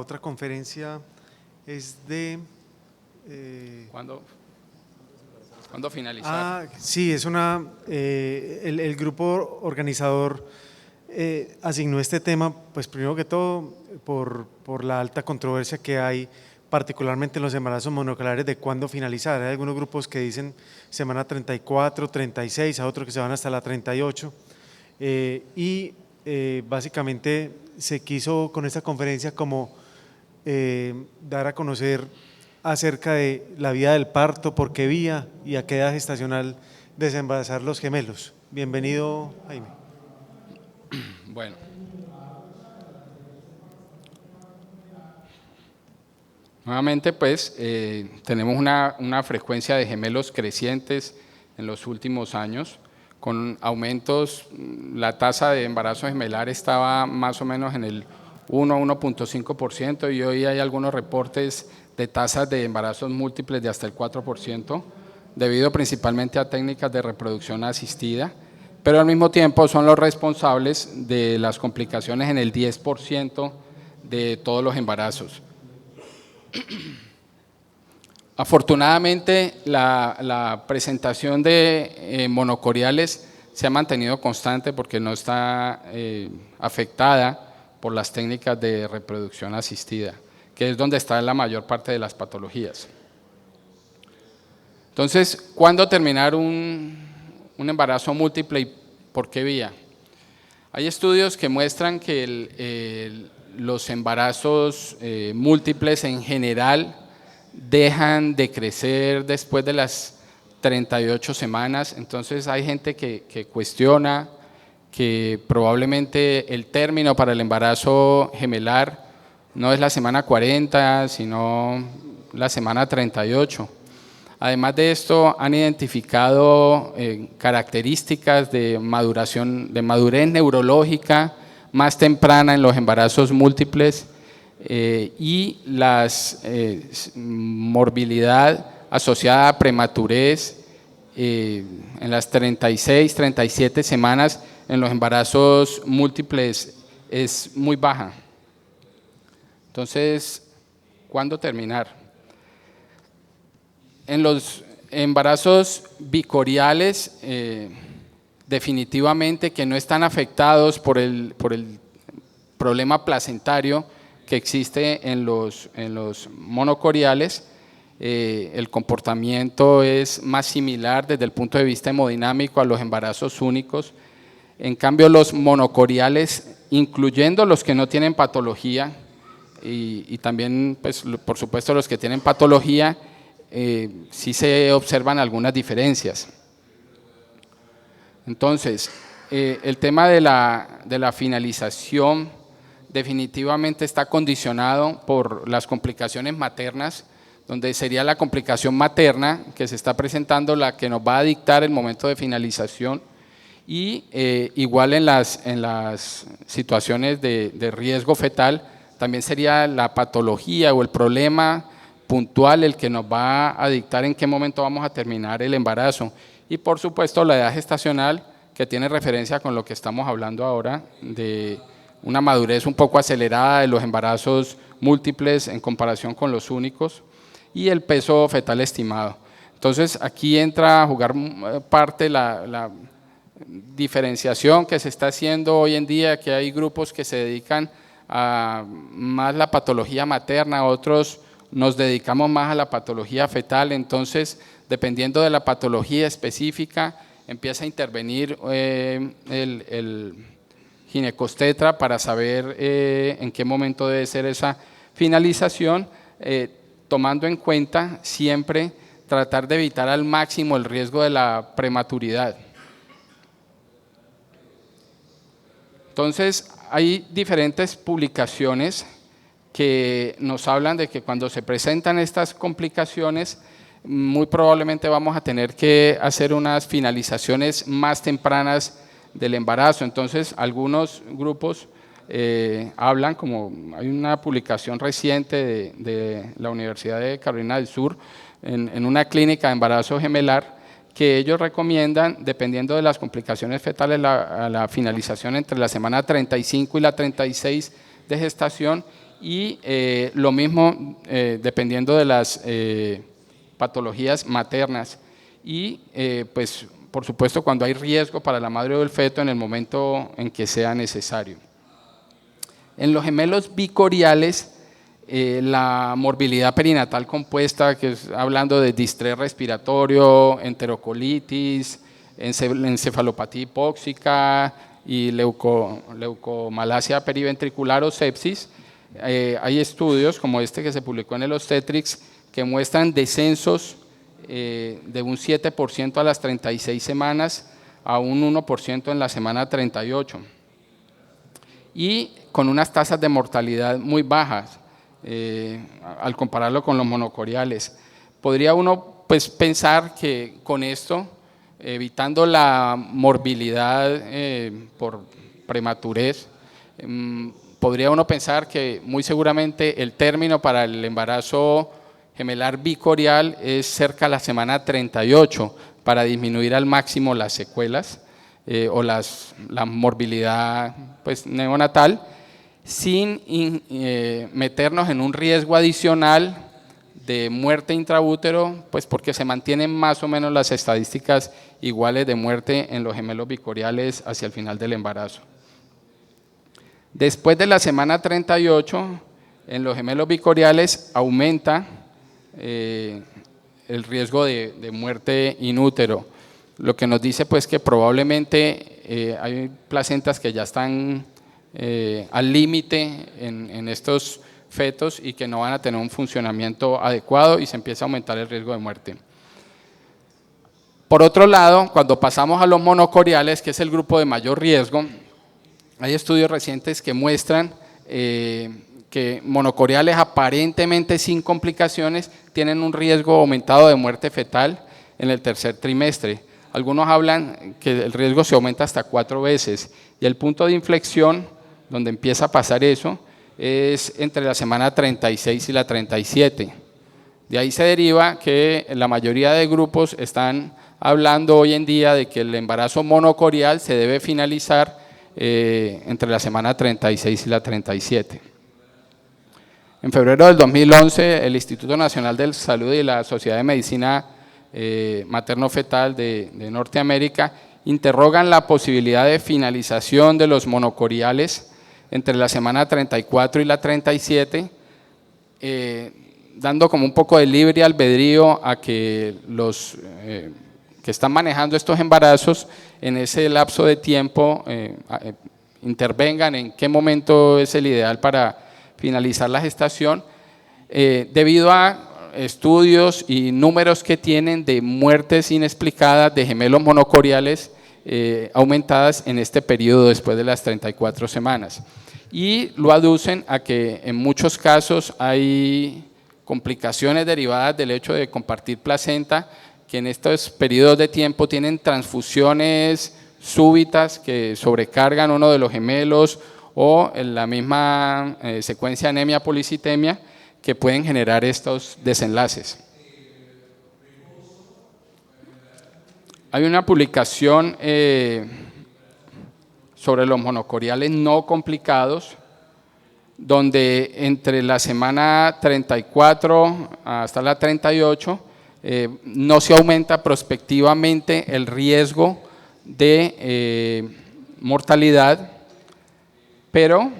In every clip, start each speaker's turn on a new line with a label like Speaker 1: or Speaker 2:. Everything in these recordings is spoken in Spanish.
Speaker 1: otra conferencia es de…
Speaker 2: ¿Cuándo finalizar?
Speaker 1: Sí, es el grupo organizador asignó este tema, pues primero que todo por la alta controversia que hay, particularmente en los embarazos monoculares, de cuándo finalizar. Hay algunos grupos que dicen semana 34, 36, a otros que se van hasta la 38. Básicamente se quiso con esta conferencia como dar a conocer acerca de la vía del parto, por qué vía y a qué edad gestacional desembarazar los gemelos. Bienvenido, Jaime.
Speaker 2: Bueno. Nuevamente, pues, tenemos una frecuencia de gemelos crecientes en los últimos años, con aumentos. La tasa de embarazo gemelar estaba más o menos en el 1 a 1.5% y hoy hay algunos reportes de tasas de embarazos múltiples de hasta el 4%, debido principalmente a técnicas de reproducción asistida, pero al mismo tiempo son los responsables de las complicaciones en el 10% de todos los embarazos. Afortunadamente, la presentación de monocoriales se ha mantenido constante porque no está afectada por las técnicas de reproducción asistida, que es donde está la mayor parte de las patologías. Entonces, ¿cuándo terminar un embarazo múltiple y por qué vía? Hay estudios que muestran que los embarazos múltiples en general dejan de crecer después de las 38 semanas, entonces hay gente que cuestiona que probablemente el término para el embarazo gemelar no es la semana 40, sino la semana 38. Además de esto, han identificado características de madurez neurológica más temprana en los embarazos múltiples y la morbilidad asociada a prematurez en las 36, 37 semanas en los embarazos múltiples es muy baja. Entonces, ¿cuándo terminar? En los embarazos bicoriales, definitivamente que no están afectados por el problema placentario que existe en los monocoriales, el comportamiento es más similar desde el punto de vista hemodinámico a los embarazos únicos. En cambio, los monocoriales, incluyendo los que no tienen patología y también, pues, por supuesto, los que tienen patología, sí se observan algunas diferencias. Entonces, el tema de la finalización definitivamente está condicionado por las complicaciones maternas, donde sería la complicación materna que se está presentando la que nos va a dictar el momento de finalización, y igual en las situaciones de riesgo fetal también sería la patología o el problema puntual el que nos va a dictar en qué momento vamos a terminar el embarazo, y por supuesto la edad gestacional, que tiene referencia con lo que estamos hablando ahora de una madurez un poco acelerada de los embarazos múltiples en comparación con los únicos, y el peso fetal estimado. Entonces aquí entra a jugar parte la diferenciación que se está haciendo hoy en día, que hay grupos que se dedican a más la patología materna, otros nos dedicamos más a la patología fetal. Entonces, dependiendo de la patología específica, empieza a intervenir el ginecostetra para saber en qué momento debe ser esa finalización, tomando en cuenta siempre tratar de evitar al máximo el riesgo de la prematuridad. Entonces, hay diferentes publicaciones que nos hablan de que cuando se presentan estas complicaciones, muy probablemente vamos a tener que hacer unas finalizaciones más tempranas del embarazo. Entonces, algunos grupos hablan, como hay una publicación reciente de la Universidad de Carolina del Sur, en una clínica de embarazo gemelar, que ellos recomiendan, dependiendo de las complicaciones fetales, la finalización entre la semana 35 y la 36 de gestación, y lo mismo dependiendo de las patologías maternas y pues por supuesto cuando hay riesgo para la madre o el feto en el momento en que sea necesario. En los gemelos bicoriales, la morbilidad perinatal compuesta, que es hablando de distrés respiratorio, enterocolitis, encefalopatía hipóxica y leucomalacia periventricular o sepsis, hay estudios como este que se publicó en el Obstetrics que muestran descensos de un 7% a las 36 semanas a un 1% en la semana 38 y con unas tasas de mortalidad muy bajas al compararlo con los monocoriales. Podría uno pues, pensar que con esto, evitando la morbilidad por prematurez, podría uno pensar que muy seguramente el término para el embarazo gemelar bicorial es cerca de la semana 38 para disminuir al máximo las secuelas o la morbilidad pues, neonatal sin meternos en un riesgo adicional de muerte intraútero, pues porque se mantienen más o menos las estadísticas iguales de muerte en los gemelos bicoriales hacia el final del embarazo. Después de la semana 38, en los gemelos bicoriales aumenta el riesgo de muerte inútero, lo que nos dice pues que probablemente hay placentas que ya están al límite en estos fetos y que no van a tener un funcionamiento adecuado y se empieza a aumentar el riesgo de muerte. Por otro lado, cuando pasamos a los monocoriales, que es el grupo de mayor riesgo, hay estudios recientes que muestran que monocoriales aparentemente sin complicaciones tienen un riesgo aumentado de muerte fetal en el tercer trimestre. Algunos hablan que el riesgo se aumenta hasta 4 veces y el punto de inflexión donde empieza a pasar eso es entre la semana 36 y la 37. De ahí se deriva que la mayoría de grupos están hablando hoy en día de que el embarazo monocorial se debe finalizar entre la semana 36 y la 37. En febrero del 2011, el Instituto Nacional de Salud y la Sociedad de Medicina Materno-Fetal de Norteamérica interrogan la posibilidad de finalización de los monocoriales entre la semana 34 y la 37, dando como un poco de libre albedrío a que los que están manejando estos embarazos en ese lapso de tiempo intervengan en qué momento es el ideal para finalizar la gestación, debido a estudios y números que tienen de muertes inexplicadas de gemelos monocoriales aumentadas en este periodo después de las 34 semanas. Y lo aducen a que en muchos casos hay complicaciones derivadas del hecho de compartir placenta, que en estos periodos de tiempo tienen transfusiones súbitas que sobrecargan uno de los gemelos o en la misma secuencia anemia policitemia que pueden generar estos desenlaces. Hay una publicación sobre los monocoriales no complicados, donde entre la semana 34 hasta la 38 no se aumenta prospectivamente el riesgo de mortalidad, pero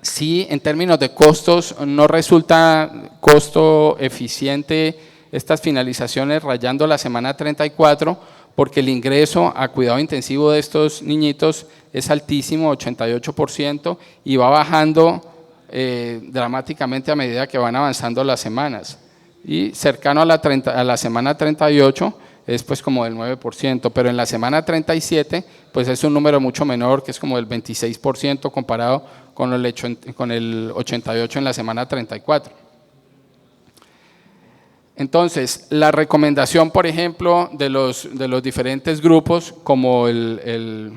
Speaker 2: sí en términos de costos no resulta costo eficiente estas finalizaciones rayando la semana 34, porque el ingreso a cuidado intensivo de estos niñitos es altísimo, 88%, y va bajando dramáticamente a medida que van avanzando las semanas. Y cercano a la semana 38 es pues como del 9%, pero en la semana 37 pues es un número mucho menor, que es como del 26% comparado con el 88% en la semana 34. Entonces, la recomendación, por ejemplo, de los diferentes grupos, como el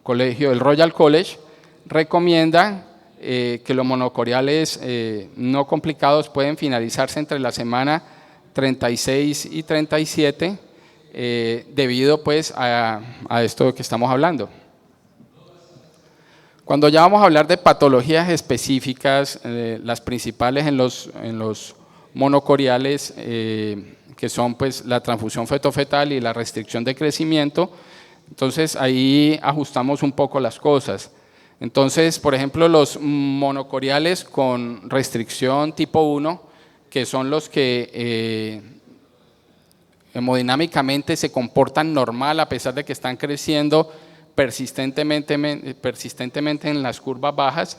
Speaker 2: Royal College, recomienda que los monocoriales no complicados pueden finalizarse entre la semana 36 y 37, debido pues a esto que estamos hablando. Cuando ya vamos a hablar de patologías específicas, las principales en los monocoriales, que son pues la transfusión fetofetal y la restricción de crecimiento, entonces ahí ajustamos un poco las cosas. Entonces, por ejemplo, los monocoriales con restricción tipo 1, que son los que hemodinámicamente se comportan normal a pesar de que están creciendo persistentemente en las curvas bajas,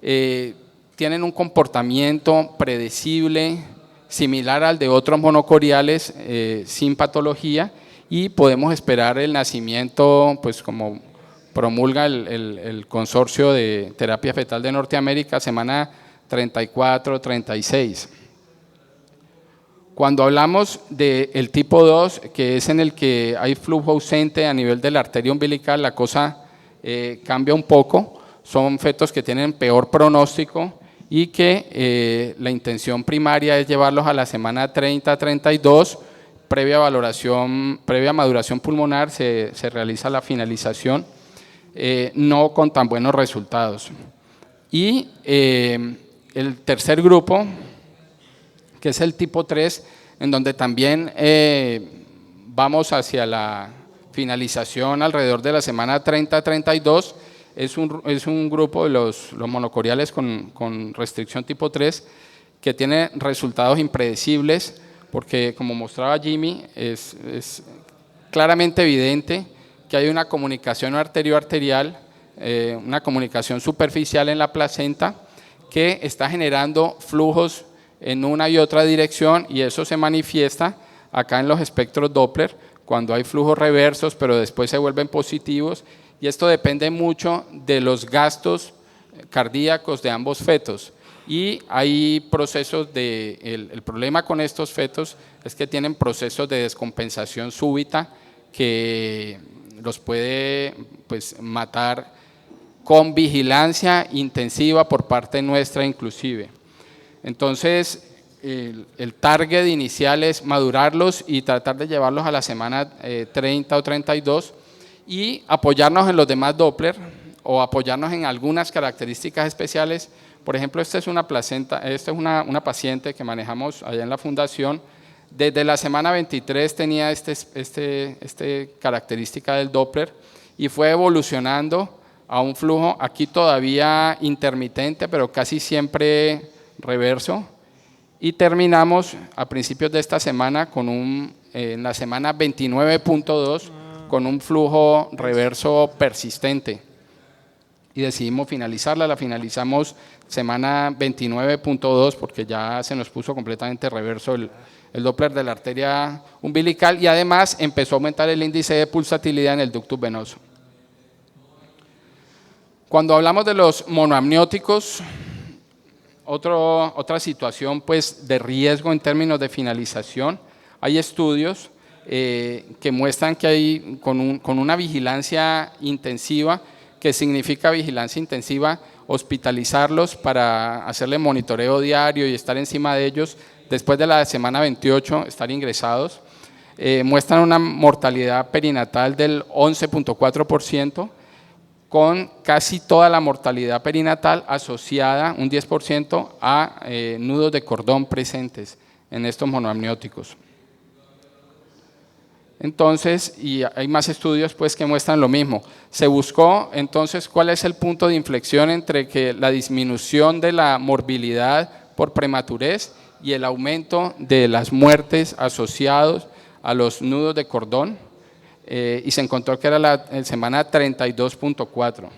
Speaker 2: tienen un comportamiento predecible, similar al de otros monocoriales sin patología, y podemos esperar el nacimiento, pues como promulga el Consorcio de Terapia Fetal de Norteamérica, semana 34, 36. Cuando hablamos del tipo 2, que es en el que hay flujo ausente a nivel de la arteria umbilical, la cosa cambia un poco. Son fetos que tienen peor pronóstico y que la intención primaria es llevarlos a la semana 30-32, previa maduración pulmonar, se realiza la finalización, no con tan buenos resultados. Y el tercer grupo, que es el tipo 3, en donde también vamos hacia la finalización alrededor de la semana 30-32, es un grupo de los monocoriales con restricción tipo 3 que tiene resultados impredecibles, porque como mostraba Jimmy, es claramente evidente que hay una comunicación arterioarterial, una comunicación superficial en la placenta que está generando flujos en una y otra dirección, y eso se manifiesta acá en los espectros Doppler cuando hay flujos reversos pero después se vuelven positivos, y esto depende mucho de los gastos cardíacos de ambos fetos. Y hay procesos el problema con estos fetos es que tienen procesos de descompensación súbita que los puede pues matar con vigilancia intensiva por parte nuestra inclusive. Entonces, el target inicial es madurarlos y tratar de llevarlos a la semana 30 o 32 y apoyarnos en los demás Doppler o apoyarnos en algunas características especiales. Por ejemplo, esta es una una paciente que manejamos allá en la fundación. Desde la semana 23 tenía este característica del Doppler y fue evolucionando a un flujo aquí todavía intermitente, pero casi siempre reverso, y terminamos a principios de esta semana en la semana 29.2 con un flujo reverso persistente, y decidimos finalizarla. La finalizamos semana 29.2 porque ya se nos puso completamente reverso el Doppler de la arteria umbilical, y además empezó a aumentar el índice de pulsatilidad en el ductus venoso. Cuando hablamos de los monoamnióticos, otra situación pues de riesgo en términos de finalización, hay estudios que muestran que hay con una vigilancia intensiva, que significa vigilancia intensiva, hospitalizarlos para hacerle monitoreo diario y estar encima de ellos después de la semana 28, estar ingresados, muestran una mortalidad perinatal del 11.4%, con casi toda la mortalidad perinatal asociada, un 10%, a nudos de cordón presentes en estos monoamnióticos. Entonces, y hay más estudios pues que muestran lo mismo. Se buscó entonces cuál es el punto de inflexión entre que la disminución de la morbilidad por prematurez y el aumento de las muertes asociados a los nudos de cordón, y se encontró que era la semana 32.4.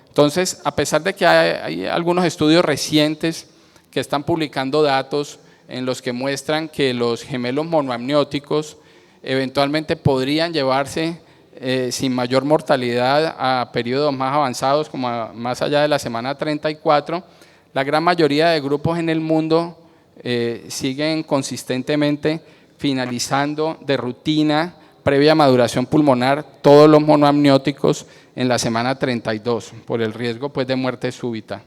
Speaker 2: Entonces, a pesar de que hay algunos estudios recientes que están publicando datos en los que muestran que los gemelos monoamnióticos eventualmente podrían llevarse sin mayor mortalidad a periodos más avanzados, como más allá de la semana 34, la gran mayoría de grupos en el mundo siguen consistentemente finalizando de rutina, previa maduración pulmonar, todos los monoamnióticos en la semana 32, por el riesgo pues, de muerte súbita.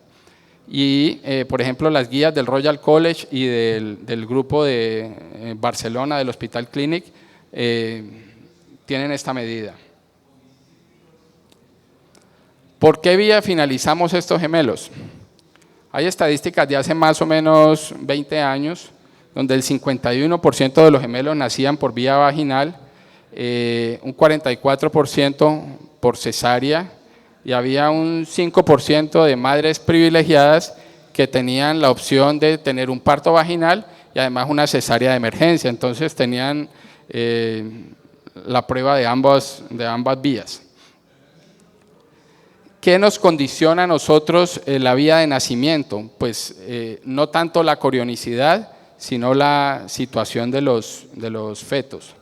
Speaker 2: Y, por ejemplo, las guías del Royal College y del grupo de Barcelona, del Hospital Clínic, tienen esta medida. ¿Por qué vía finalizamos estos gemelos? Hay estadísticas de hace más o menos 20 años, donde el 51% de los gemelos nacían por vía vaginal, un 44% por cesárea, y había un 5% de madres privilegiadas que tenían la opción de tener un parto vaginal y además una cesárea de emergencia. Entonces tenían la prueba de ambas vías. ¿Qué nos condiciona a nosotros la vía de nacimiento? Pues no tanto la corionicidad, sino la situación de los fetos.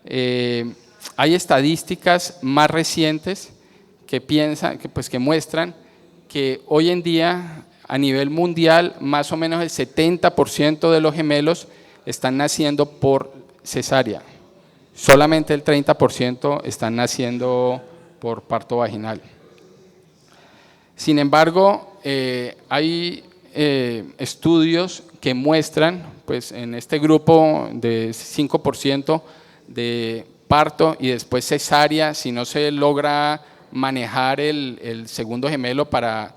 Speaker 2: Hay estadísticas más recientes que muestran que hoy en día a nivel mundial más o menos el 70% de los gemelos están naciendo por cesárea. Solamente el 30% están naciendo por parto vaginal. Sin embargo, hay estudios que muestran, pues en este grupo de 5% de parto y después cesárea, si no se logra manejar el segundo gemelo para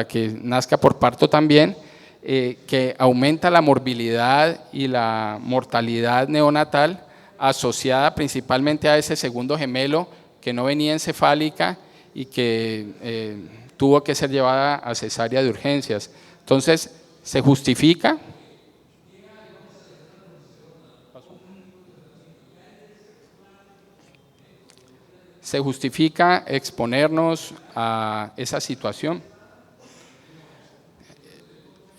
Speaker 2: que nazca por parto también, que aumenta la morbilidad y la mortalidad neonatal asociada principalmente a ese segundo gemelo que no venía encefálica y que tuvo que ser llevada a cesárea de urgencias. Entonces, ¿se justifica? ¿Se justifica exponernos a esa situación?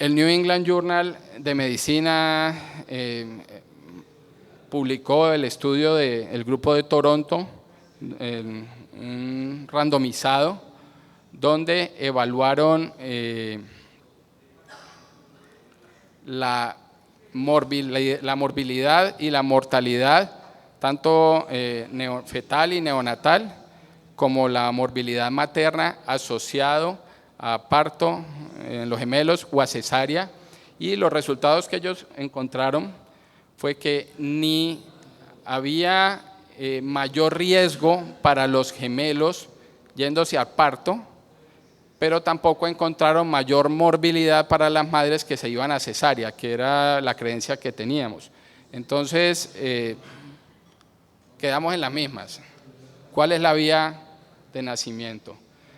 Speaker 2: El New England Journal de Medicina publicó el estudio del grupo de Toronto, un randomizado, donde evaluaron la morbilidad y la mortalidad, tanto fetal y neonatal, como la morbilidad materna asociado a parto en los gemelos o a cesárea, y los resultados que ellos encontraron fue que ni había mayor riesgo para los gemelos yéndose al parto, pero tampoco encontraron mayor morbilidad para las madres que se iban a cesárea, que era la creencia que teníamos. Entonces, quedamos en las mismas. ¿Cuál es la vía de nacimiento?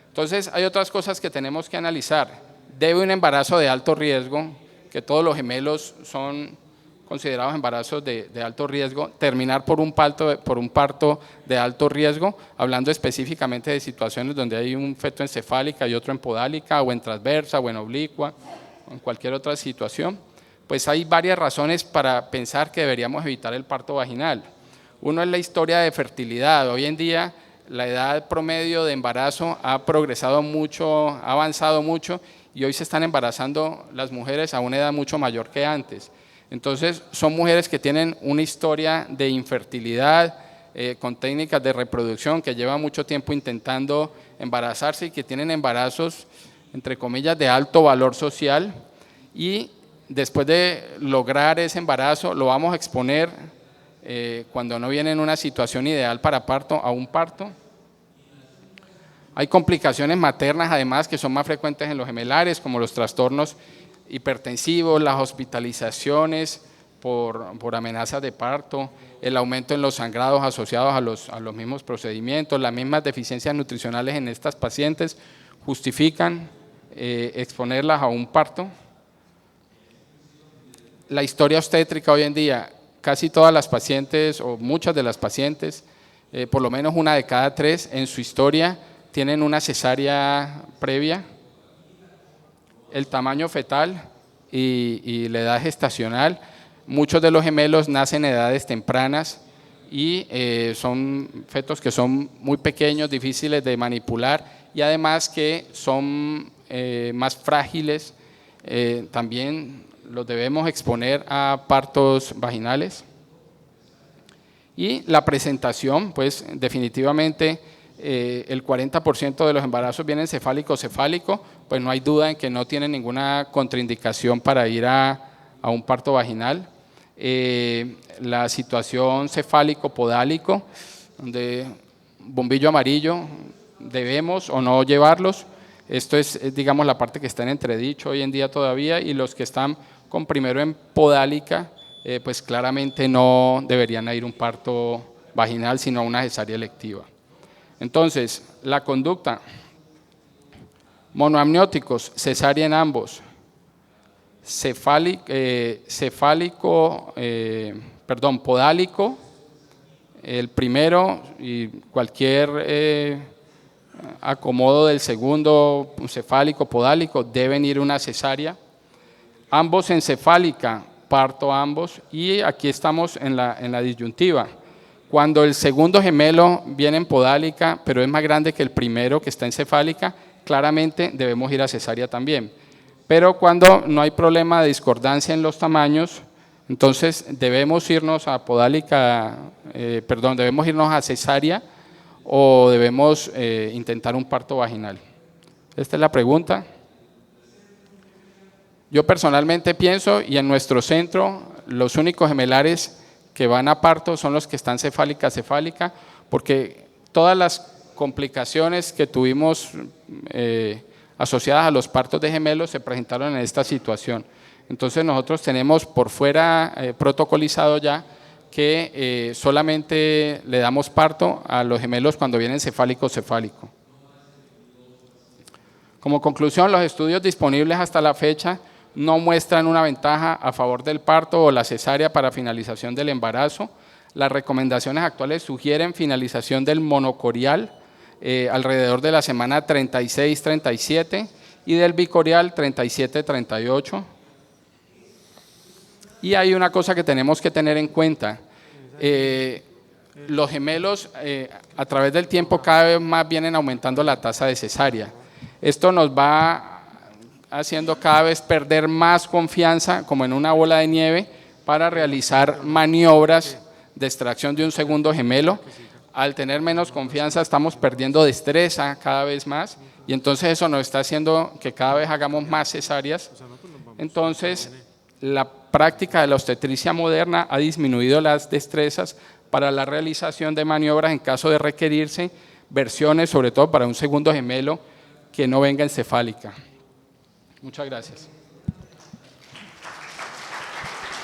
Speaker 2: Entonces, hay otras cosas que tenemos que analizar. ¿Debe un embarazo de alto riesgo, que todos los gemelos son considerados embarazos de alto riesgo, terminar por un parto de alto riesgo, hablando específicamente de situaciones donde hay un feto encefálica y otro en podálica, o en transversa, o en oblicua, o en cualquier otra situación? Pues hay varias razones para pensar que deberíamos evitar el parto vaginal. Uno es la historia de fertilidad. Hoy en día la edad promedio de embarazo ha progresado mucho, ha avanzado mucho, y hoy se están embarazando las mujeres a una edad mucho mayor que antes. Entonces, son mujeres que tienen una historia de infertilidad, con técnicas de reproducción, que llevan mucho tiempo intentando embarazarse y que tienen embarazos, entre comillas, de alto valor social, y después de lograr ese embarazo lo vamos a exponer, cuando no viene en una situación ideal para parto, a un parto. Hay complicaciones maternas además que son más frecuentes en los gemelares, como los trastornos hipertensivos, las hospitalizaciones por amenazas de parto, el aumento en los sangrados asociados a los mismos procedimientos, las mismas deficiencias nutricionales en estas pacientes justifican exponerlas a un parto. La historia obstétrica hoy en día, casi todas las pacientes o muchas de las pacientes, por lo menos una de cada 3 en su historia tienen una cesárea previa. El tamaño fetal y la edad gestacional. Muchos de los gemelos nacen en edades tempranas y son fetos que son muy pequeños, difíciles de manipular, y además que son más frágiles. También los debemos exponer a partos vaginales. Y la presentación, pues definitivamente el 40% de los embarazos vienen cefálico, pues no hay duda en que no tienen ninguna contraindicación para ir a un parto vaginal. La situación cefálico-podálico, donde bombillo amarillo, debemos o no llevarlos. Esto es, digamos, la parte que está en entredicho hoy en día todavía, y los que están con primero en podálica, pues claramente no deberían ir a un parto vaginal, sino a una cesárea electiva. Entonces, la conducta: monoamnióticos, cesárea en ambos, podálico, el primero, y cualquier acomodo del segundo, cefálico, podálico, deben ir a una cesárea. Ambos en cefálica, parto ambos, y aquí estamos en la disyuntiva. Cuando el segundo gemelo viene en podálica, pero es más grande que el primero que está en cefálica, claramente debemos ir a cesárea también. Pero cuando no hay problema de discordancia en los tamaños, entonces debemos irnos a debemos irnos a cesárea, o debemos intentar un parto vaginal. Esta es la pregunta. Yo personalmente pienso, y en nuestro centro, los únicos gemelares que van a parto son los que están cefálica, porque todas las complicaciones que tuvimos asociadas a los partos de gemelos se presentaron en esta situación. Entonces nosotros tenemos por fuera protocolizado ya que solamente le damos parto a los gemelos cuando vienen cefálico. Como conclusión, los estudios disponibles hasta la fecha no muestran una ventaja a favor del parto o la cesárea para finalización del embarazo. Las recomendaciones actuales sugieren finalización del monocorial alrededor de la semana 36-37 y del bicorial 37-38. Y hay una cosa que tenemos que tener en cuenta: los gemelos a través del tiempo cada vez más vienen aumentando la tasa de cesárea. Esto nos va haciendo cada vez perder más confianza, como en una bola de nieve, para realizar maniobras de extracción de un segundo gemelo. Al tener menos confianza estamos perdiendo destreza cada vez más, y entonces eso nos está haciendo que cada vez hagamos más cesáreas. Entonces, la práctica de la obstetricia moderna ha disminuido las destrezas para la realización de maniobras en caso de requerirse versiones, sobre todo para un segundo gemelo que no venga en cefálica. Muchas gracias.